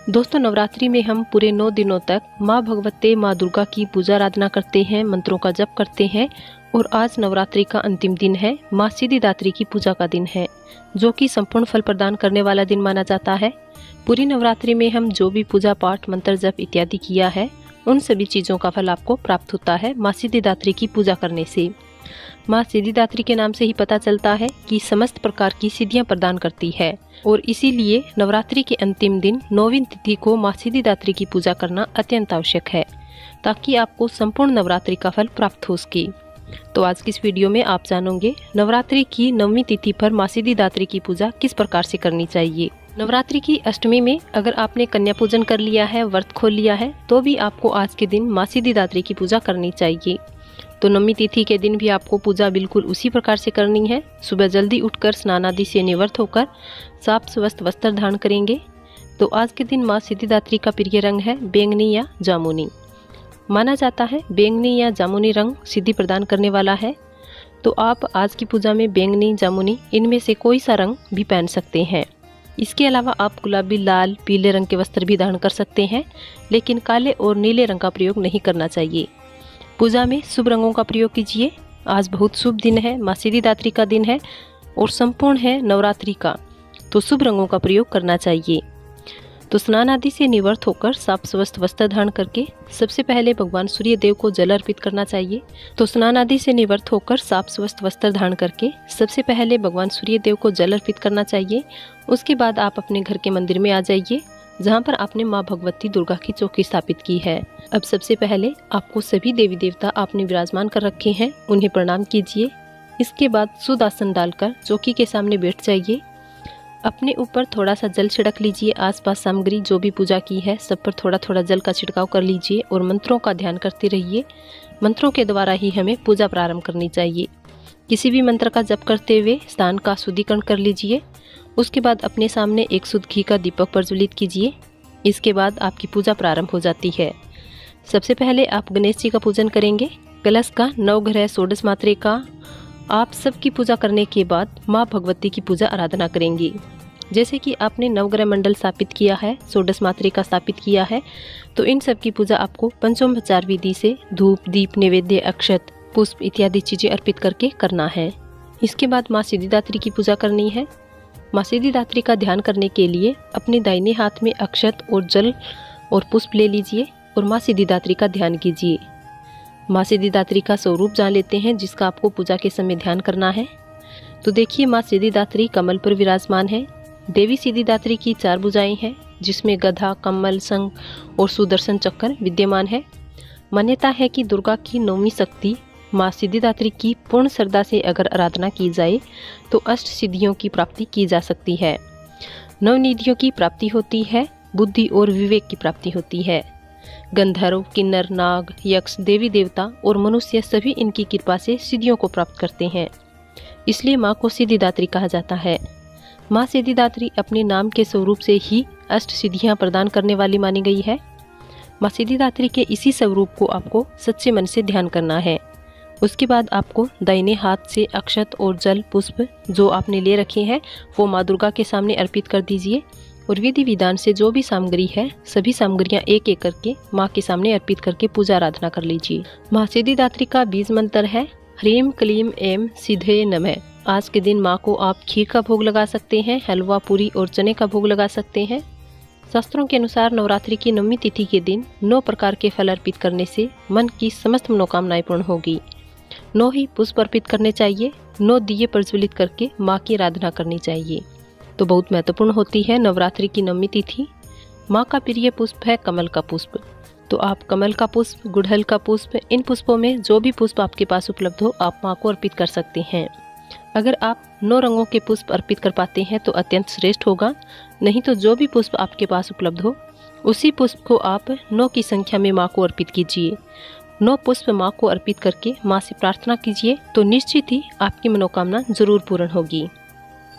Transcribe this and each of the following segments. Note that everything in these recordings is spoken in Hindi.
दोस्तों, नवरात्रि में हम पूरे 9 दिनों तक माँ भगवती माँ दुर्गा की पूजा आराधना करते हैं, मंत्रों का जप करते हैं। और आज नवरात्रि का अंतिम दिन है, माँ सिद्धिदात्री की पूजा का दिन है, जो कि संपूर्ण फल प्रदान करने वाला दिन माना जाता है। पूरी नवरात्रि में हम जो भी पूजा पाठ, मंत्र जप इत्यादि किया है, उन सभी चीज़ों का फल आपको प्राप्त होता है माँ सिद्धिदात्री की पूजा करने से। माँ सिद्धिदात्री के नाम से ही पता चलता है कि समस्त प्रकार की सिद्धियां प्रदान करती है, और इसीलिए नवरात्रि के अंतिम दिन 9वीं तिथि को माँ सिद्धिदात्री की पूजा करना अत्यंत आवश्यक है, ताकि आपको संपूर्ण नवरात्रि का फल प्राप्त हो सके। तो आज की इस वीडियो में आप जानोगे नवरात्रि की 9वीं तिथि पर माँ सिद्धिदात्री की पूजा किस प्रकार से करनी चाहिए। नवरात्रि की अष्टमी में अगर आपने कन्या पूजन कर लिया है, व्रत खोल लिया है, तो भी आपको आज के दिन माँ सिद्धिदात्री की पूजा करनी चाहिए। तो 9वीं तिथि के दिन भी आपको पूजा बिल्कुल उसी प्रकार से करनी है। सुबह जल्दी उठकर स्नान आदि से निवृत्त होकर साफ स्वस्थ वस्त्र धारण करेंगे। तो आज के दिन माँ सिद्धिदात्री का प्रिय रंग है बैंगनी या जामुनी। माना जाता है बैंगनी या जामुनी रंग सिद्धि प्रदान करने वाला है। तो आप आज की पूजा में बैंगनी, जामुनी इनमें से कोई सा रंग भी पहन सकते हैं। इसके अलावा आप गुलाबी, लाल, पीले रंग के वस्त्र भी धारण कर सकते हैं, लेकिन काले और नीले रंग का प्रयोग नहीं करना चाहिए। पूजा में शुभ रंगों का प्रयोग कीजिए। आज बहुत शुभ दिन है, माँ सिद्धिदात्री का दिन है और संपूर्ण है नवरात्रि का, तो शुभ रंगों का प्रयोग करना चाहिए। तो स्नान आदि से निवृत्त होकर साफ स्वस्थ वस्त्र धारण करके सबसे पहले भगवान सूर्य देव को जल अर्पित करना चाहिए। तो स्नान आदि से निवृत्त होकर साफ स्वस्थ वस्त्र धारण करके सबसे पहले भगवान सूर्य देव को जल अर्पित करना चाहिए। उसके बाद आप अपने घर के मंदिर में आ जाइए, जहाँ पर आपने माँ भगवती दुर्गा की चौकी स्थापित की है। अब सबसे पहले आपको सभी देवी देवता आपने विराजमान कर रखे हैं, उन्हें प्रणाम कीजिए। इसके बाद शुद्ध आसन डालकर चौकी के सामने बैठ जाइए। अपने ऊपर थोड़ा सा जल छिड़क लीजिए। आसपास सामग्री जो भी पूजा की है सब पर थोड़ा थोड़ा जल का छिड़काव कर लीजिए और मंत्रों का ध्यान करते रहिए। मंत्रों के द्वारा ही हमें पूजा प्रारंभ करनी चाहिए। किसी भी मंत्र का जप करते हुए स्थान का शुद्धिकरण कर लीजिए। उसके बाद अपने सामने एक शुद्ध घी का दीपक प्रज्वलित कीजिए। इसके बाद आपकी पूजा प्रारंभ हो जाती है। सबसे पहले आप गणेश जी का पूजन करेंगे। कलश का, नवग्रह, षोडश मात्रे का आप सबकी पूजा करने के बाद माँ भगवती की पूजा आराधना करेंगी। जैसे कि आपने नवग्रह मंडल स्थापित किया है, षोडश मात्रे का स्थापित किया है, तो इन सब की पूजा आपको पंचोपचार विधि से धूप, दीप, नैवेद्य, अक्षत, पुष्प इत्यादि चीजें अर्पित करके करना है। इसके बाद माँ सिद्धिदात्री की पूजा करनी है। माँ सिद्धिदात्री का ध्यान करने के लिए अपने दाहिने हाथ में अक्षत और जल और पुष्प ले लीजिए और माँ सिद्धिदात्री का ध्यान कीजिए। माँ सिद्धिदात्री का स्वरूप जान लेते हैं, जिसका आपको पूजा के समय ध्यान करना है। तो देखिए, माँ सिद्धिदात्री कमल पर विराजमान है। देवी सिद्धिदात्री की 4 भुजाएं हैं, जिसमें गधा, कमल, शंख और सुदर्शन चक्र विद्यमान है। मान्यता है कि दुर्गा की 9वीं शक्ति माँ सिद्धिदात्री की पूर्ण श्रद्धा से अगर आराधना की जाए तो अष्ट सिद्धियों की प्राप्ति की जा सकती है। 9 निधियों की प्राप्ति होती है, बुद्धि और विवेक की प्राप्ति होती है। गंधर्व, किन्नर, नाग, यक्ष, देवी देवता और मनुष्य सभी इनकी कृपा से सिद्धियों को प्राप्त करते हैं। इसलिए माँ को सिद्धिदात्री कहा जाता है। माँ सिद्धिदात्री अपने नाम के स्वरूप से ही अष्ट सिद्धियाँ प्रदान करने वाली मानी गई है। माँ सिद्धिदात्री के इसी स्वरूप को आपको सच्चे मन से ध्यान करना है। उसके बाद आपको दाहिने हाथ से अक्षत और जल, पुष्प जो आपने ले रखे हैं वो माँ दुर्गा के सामने अर्पित कर दीजिए और विधि विधान से जो भी सामग्री है सभी सामग्रियाँ एक एक करके माँ के सामने अर्पित करके पूजा आराधना कर लीजिए। माँ सिद्धिदात्री का बीज मंत्र है ह्रीम क्लीम ऐं सिद्धे नमः। आज के दिन माँ को आप खीर का भोग लगा सकते हैं, हलवा, पूरी और चने का भोग लगा सकते हैं। शास्त्रों के अनुसार नवरात्रि की 9वीं तिथि के दिन 9 प्रकार के फल अर्पित करने से मन की समस्त मनोकामनाएं पूर्ण होगी। 9 ही पुष्प अर्पित करने चाहिए। 9 दिए प्रज्वलित करके माँ की आराधना करनी चाहिए। तो बहुत महत्वपूर्ण होती है नवरात्रि की 9वीं तिथि। माँ का प्रिय पुष्प है कमल का पुष्प। तो आप कमल का पुष्प, गुड़हल का पुष्प, इन पुष्पों में जो भी पुष्प आपके पास उपलब्ध हो आप माँ को अर्पित कर सकते हैं। अगर आप 9 रंगों के पुष्प अर्पित कर पाते हैं तो अत्यंत श्रेष्ठ होगा। नहीं तो जो भी पुष्प आपके पास उपलब्ध हो उसी पुष्प को आप 9 की संख्या में माँ को अर्पित कीजिए। 9 पुष्प माँ को अर्पित करके माँ से प्रार्थना कीजिए तो निश्चित ही आपकी मनोकामना जरूर पूर्ण होगी।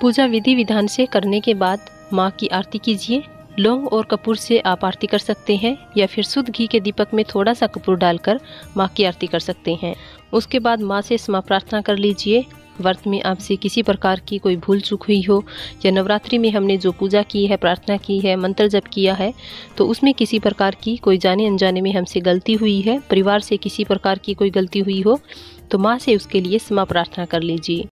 पूजा विधि विधान से करने के बाद माँ की आरती कीजिए। लौंग और कपूर से आप आरती कर सकते हैं या फिर शुद्ध घी के दीपक में थोड़ा सा कपूर डालकर माँ की आरती कर सकते हैं। उसके बाद माँ से क्षमा प्रार्थना कर लीजिए। व्रत में आपसे किसी प्रकार की कोई भूल चूक हुई हो या नवरात्रि में हमने जो पूजा की है, प्रार्थना की है, मंत्र जप किया है, तो उसमें किसी प्रकार की कोई जाने अनजाने में हमसे गलती हुई है, परिवार से किसी प्रकार की कोई गलती हुई हो, तो माँ से उसके लिए क्षमा प्रार्थना कर लीजिए।